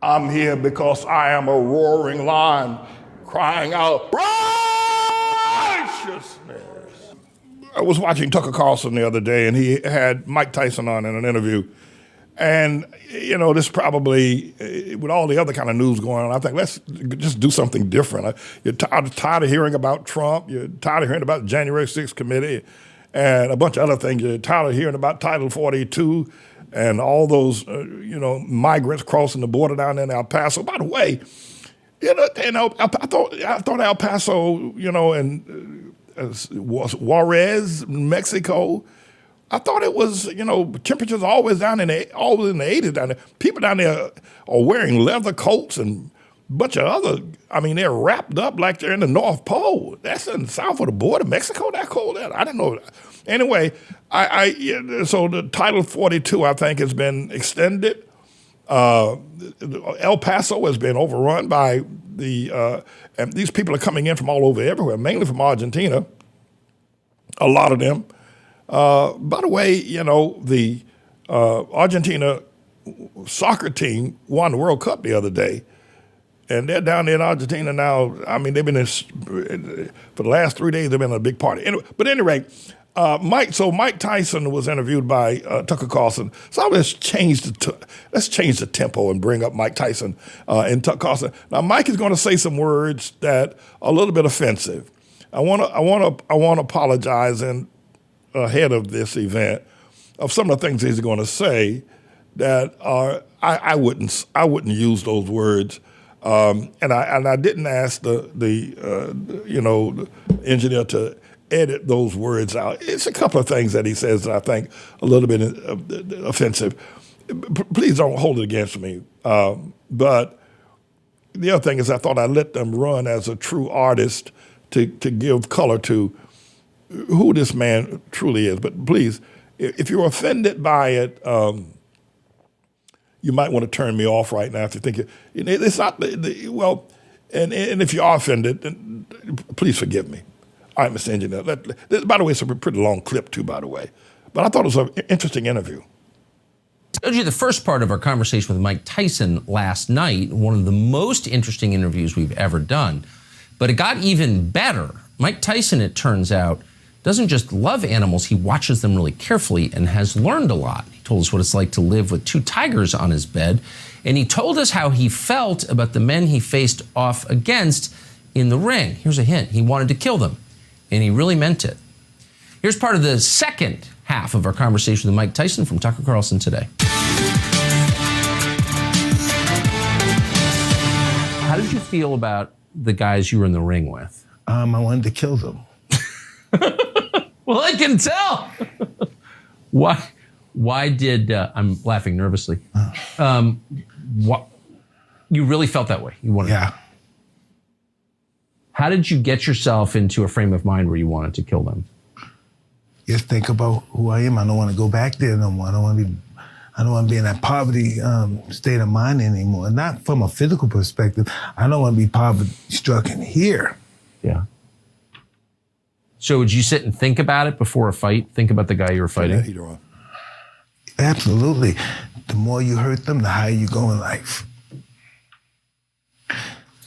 I'm here because I am a roaring lion crying out righteousness. I was watching Tucker Carlson the other day, and he had Mike Tyson on in an interview. And, you know, this probably, with all the other kind of news going on, I think let's just do something different. You're tired of hearing about Trump. You're tired of hearing about the January 6th committee and a bunch of other things. You're tired of hearing about Title 42 and all those, migrants crossing the border down there in El Paso. By the way, I thought El Paso, and Juarez, Mexico, I thought it was, temperatures always in the 80s down there. People down there are wearing leather coats and a bunch of other, they're wrapped up like they're in the North Pole. That's in the south of the border, Mexico, that cold there? I didn't know that. Anyway, so the Title 42, I think, has been extended. El Paso has been overrun by and these people are coming in from all over everywhere, mainly from Argentina, a lot of them. By the way, the Argentina soccer team won the World Cup the other day, and they're down there in Argentina now. They've been for the last 3 days. They've been at a big party. Anyway, but at any rate, Mike Tyson was interviewed by Tucker Carlson. So let's change the tempo and bring up Mike Tyson and Tucker Carlson. Now, Mike is going to say some words that are a little bit offensive. I want to apologize ahead of this event of some of the things he's going to say that are I wouldn't use those words, and I didn't ask the engineer to edit those words out. It's a couple of things that he says that I think a little bit offensive. Please don't hold it against me. But the other thing is I thought I'd let them run as a true artist to give color to who this man truly is. But please, if you're offended by it, you might want to turn me off right now if you think it's not, and if you are offended, then please forgive me. All right, Mr. Engineer. By the way, it's a pretty long clip too, by the way. But I thought it was an interesting interview. I told you the first part of our conversation with Mike Tyson last night, one of the most interesting interviews we've ever done. But it got even better. Mike Tyson, it turns out, doesn't just love animals, he watches them really carefully and has learned a lot. He told us what it's like to live with 2 tigers on his bed, and he told us how he felt about the men he faced off against in the ring. Here's a hint, he wanted to kill them, and he really meant it. Here's part of the second half of our conversation with Mike Tyson from Tucker Carlson today. How did you feel about the guys you were in the ring with? I wanted to kill them. Well, I can tell. Why did, I'm laughing nervously. You really felt that way? You wanted Yeah. How did you get yourself into a frame of mind where you wanted to kill them? Just think about who I am. I don't want to go back there no more. I don't want to be in that poverty state of mind anymore. Not from a physical perspective. I don't want to be poverty-stricken here. Yeah. So would you sit and think about it before a fight? Think about the guy you were fighting? Absolutely. The more you hurt them, the higher you go in life.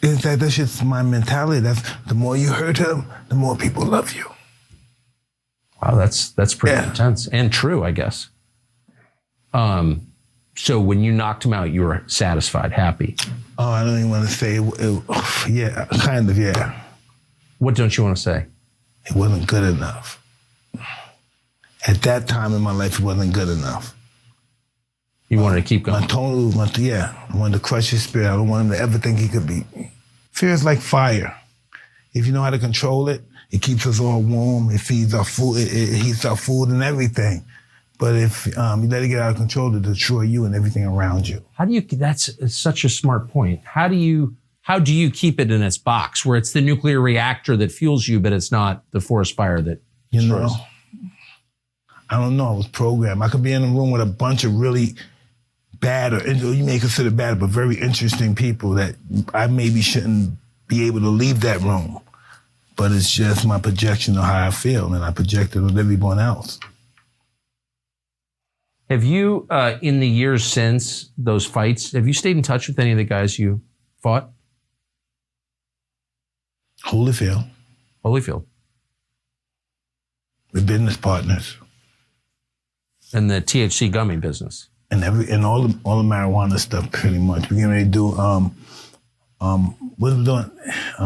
That's just my mentality. That's the more you hurt them, the more people love you. Wow, that's pretty intense and true, I guess. So when you knocked him out, you were satisfied, happy? Oh, I don't even want to say yeah, kind of, yeah. What don't you want to say? It wasn't good enough. At that time in my life, it wasn't good enough. You wanted to keep going? I wanted to crush his spirit. I don't want him to ever think he could beat me. Fear is like fire. If you know how to control it, it keeps us all warm. It feeds our food. It heats our food and everything. But if you let it get out of control, it'll destroy you and everything around you. That's such a smart point. How do you keep it in its box where it's the nuclear reactor that fuels you, but it's not the forest fire that destroys? I don't know. I was programmed. I could be in a room with a bunch of really bad, or you may consider bad, but very interesting people that I maybe shouldn't be able to leave that room. But it's just my projection of how I feel, and I project it on everyone else. Have you, in the years since those fights, have you stayed in touch with any of the guys you fought? Holyfield. Holyfield. We're business partners. And the THC gummy business. And all the marijuana stuff pretty much. We're getting ready to do what are we doing?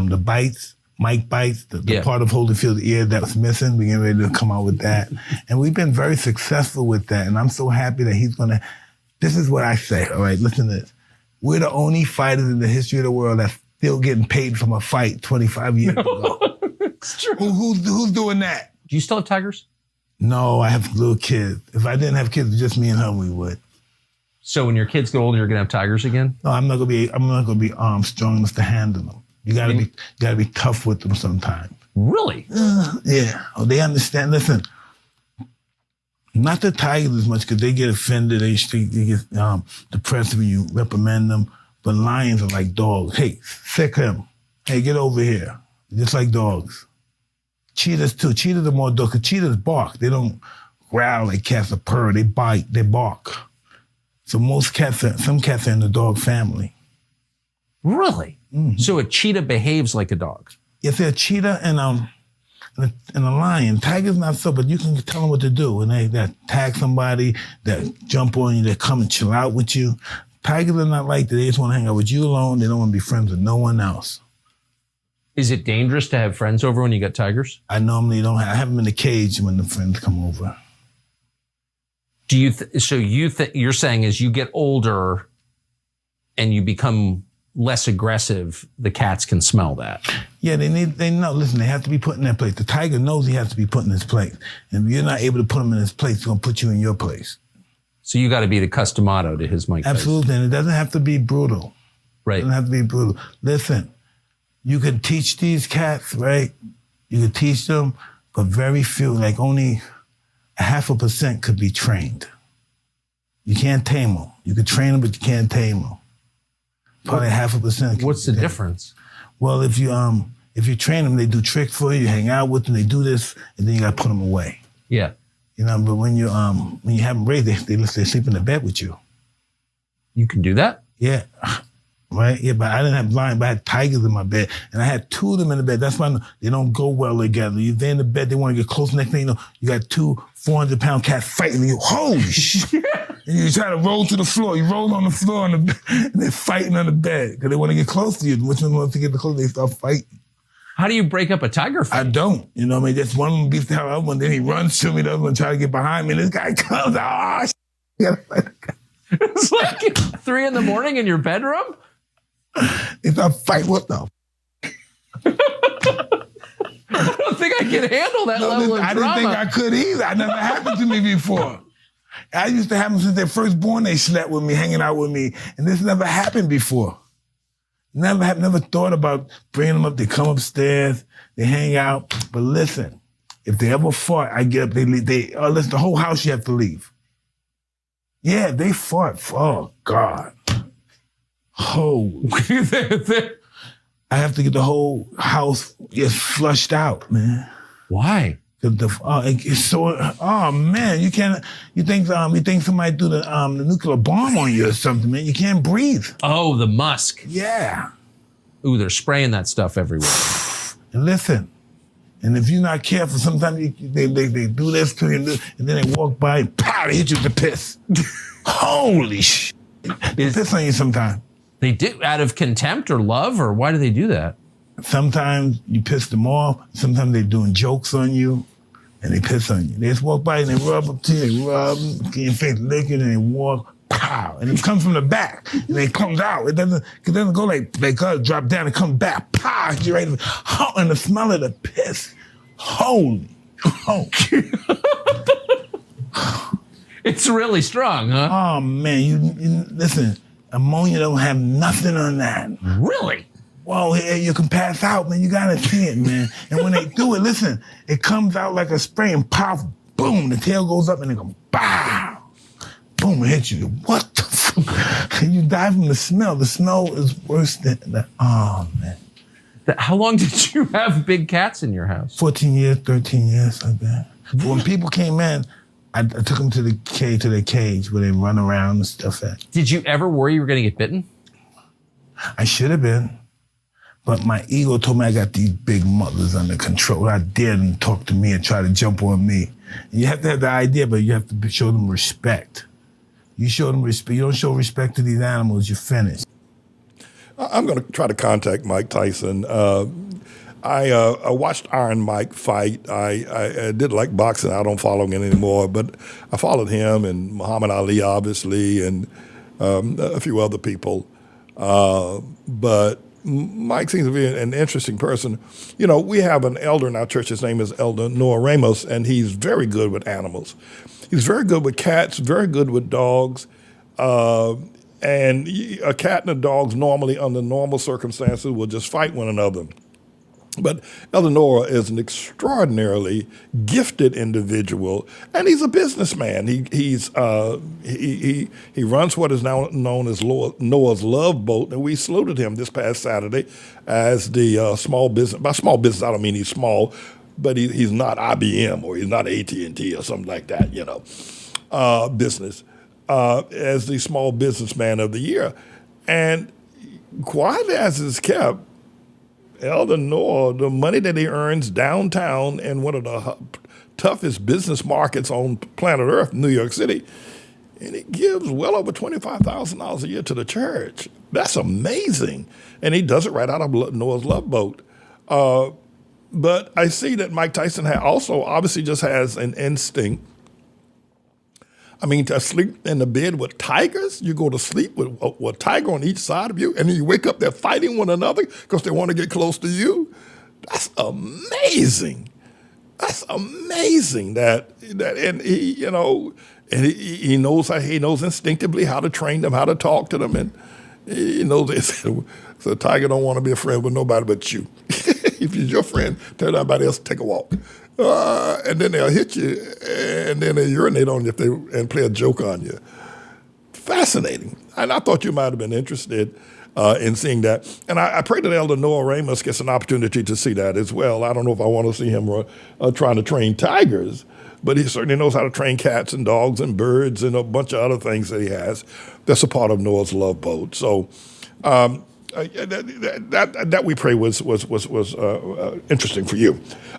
The bites, mic bites, the part of Holyfield's ear that was missing. We're getting ready to come out with that. And we've been very successful with that. And I'm so happy that he's gonna, this is what I say, all right, listen to this. We're the only fighters in the history of the world that's still getting paid from a fight 25 years ago. It's true. Who's doing that? Do you still have tigers? No, I have little kids. If I didn't have kids, just me and her, we would. So when your kids get older, you're gonna have tigers again? No, I'm not gonna be strong enough to handle them. You gotta be tough with them sometimes. Really? Yeah. Oh, they understand. Listen, not the tigers as much because they get offended. They get depressed when you reprimand them. But lions are like dogs. Hey, sick him. Hey, get over here. Just like dogs. Cheetahs too. Cheetahs are more dogs. Cheetahs bark. They don't growl like cats or purr. They bite. They bark. So some cats are in the dog family. Really? Mm-hmm. So a cheetah behaves like a dog? Yes, they're a cheetah and a lion. Tigers not so, but you can tell them what to do. When they tag somebody, that jump on you, they come and chill out with you. Tigers are not like that. They just want to hang out with you alone. They don't want to be friends with no one else. Is it dangerous to have friends over when you got tigers? I normally don't. I have them in the cage when the friends come over. Do you? You're saying as you get older and you become less aggressive, the cats can smell that. Yeah, they know. Listen, they have to be put in their place. The tiger knows he has to be put in his place. And if you're not able to put him in his place, he's going to put you in your place. So you got to be the customato to his Mike Tyson. Absolutely, and it doesn't have to be brutal. Right. It doesn't have to be brutal. Listen, you can teach these cats, right? You can teach them, but very few, like only 0.5% could be trained. You can't tame them. You can train them, but you can't tame them. Probably 0.5%. What's the difference? Well, if you train them, they do tricks for you. You hang out with them, they do this, and then you got to put them away. Yeah. You know, but when you have them raised, they sleep in the bed with you. You can do that? Yeah. Right? Yeah, but I didn't have lions, but I had tigers in my bed. And I had 2 of them in the bed. That's why they don't go well together. They're in the bed, they want to get close. Next thing you know, you got 2 400-pound cats fighting you. Holy shit. And you try to roll to the floor. You roll on the floor and they're fighting on the bed because they want to get close to you. Which one wants to get close? They start fighting. How do you break up a tiger fight? I don't. You know what I mean? Just one of them beats the hell out of one, then he runs to me, the other one try to get behind me, and this guy comes out. It's like 3 a.m. in your bedroom? They start fighting. What the? I don't think I can handle that level of drama. I didn't think I could either. It never happened to me before. I used to have them since they're first born. They slept with me, hanging out with me, and this never happened before. Never thought about bringing them up. They come upstairs, they hang out. But listen, if they ever fought, I get up. They leave. Listen, the whole house you have to leave. Yeah, they fought. Oh God. Oh, I have to get the whole house flushed out, man. Why? It's so. Oh man, you can't. You think somebody threw the nuclear bomb on you or something, man? You can't breathe. Oh, the musk. Yeah. Ooh, they're spraying that stuff everywhere. And listen, and if you're not careful, sometimes they do this to you, and then they walk by and pow, they hit you with the piss. Holy shit! They piss on you sometimes. They do out of contempt or love, or why do they do that? Sometimes you piss them off. Sometimes they're doing jokes on you, and they piss on you. They just walk by and they rub up to you, they rub, get your face licking, and they walk, pow, and it comes from the back, and it comes out. It doesn't go like drop down and come back, pow, you're right, and the smell of the piss, holy. It's really strong, huh? Oh man, you listen. Ammonia don't have nothing on that. Really? Whoa, you can pass out, man. You gotta see it, man. And when they do it, listen, it comes out like a spray and pop, boom, the tail goes up and it goes, bow, boom, it hits you. What the fuck? And you die from the smell. The smell is worse than that. Oh, man. How long did you have big cats in your house? 14 years, 13 years, like that. When people came in, I took them to their cage where they run around and stuff at. Did you ever worry you were going to get bitten? I should have been. But my ego told me I got these big mothers under control. I dared them to talk to me and try to jump on me. And you have to have the idea, but you have to show them respect. You show them respect. You don't show respect to these animals, you're finished. I'm going to try to contact Mike Tyson. I watched Iron Mike fight. I did like boxing. I don't follow him anymore, but I followed him and Muhammad Ali, obviously, and a few other people. But Mike seems to be an interesting person. You know, we have an elder in our church. His name is Elder Noah Ramos, and he's very good with animals. He's very good with cats, very good with dogs. And a cat and a dog normally, under normal circumstances, will just fight one another. But Elder Noah is an extraordinarily gifted individual, and he's a businessman. He runs what is now known as Noah's Love Boat, and we saluted him this past Saturday as the small business. By small business, I don't mean he's small, but he's not IBM or he's not AT&T or something like that, you know, business, as the small businessman of the year. And quiet as it's kept, Elder Noah, the money that he earns downtown in one of the toughest business markets on planet Earth, New York City, and he gives well over $25,000 a year to the church. That's amazing. And he does it right out of Noah's Love Boat. But I see that Mike Tyson also obviously just has an instinct. I mean, to sleep in the bed with tigers, you go to sleep with a tiger on each side of you, and then you wake up, they're fighting one another because they want to get close to you. That's amazing. That's amazing and he, you know, and he knows instinctively how to train them, how to talk to them, and he knows this. So a tiger don't want to be a friend with nobody but you. If he's your friend, tell everybody else to take a walk. And then they'll hit you, and then they urinate on you and play a joke on you. Fascinating. And I thought you might have been interested in seeing that. And I pray that Elder Noah Ramos gets an opportunity to see that as well. I don't know if I want to see him trying to train tigers, but he certainly knows how to train cats and dogs and birds and a bunch of other things that he has. That's a part of Noah's Love Boat. So that we pray was interesting for you.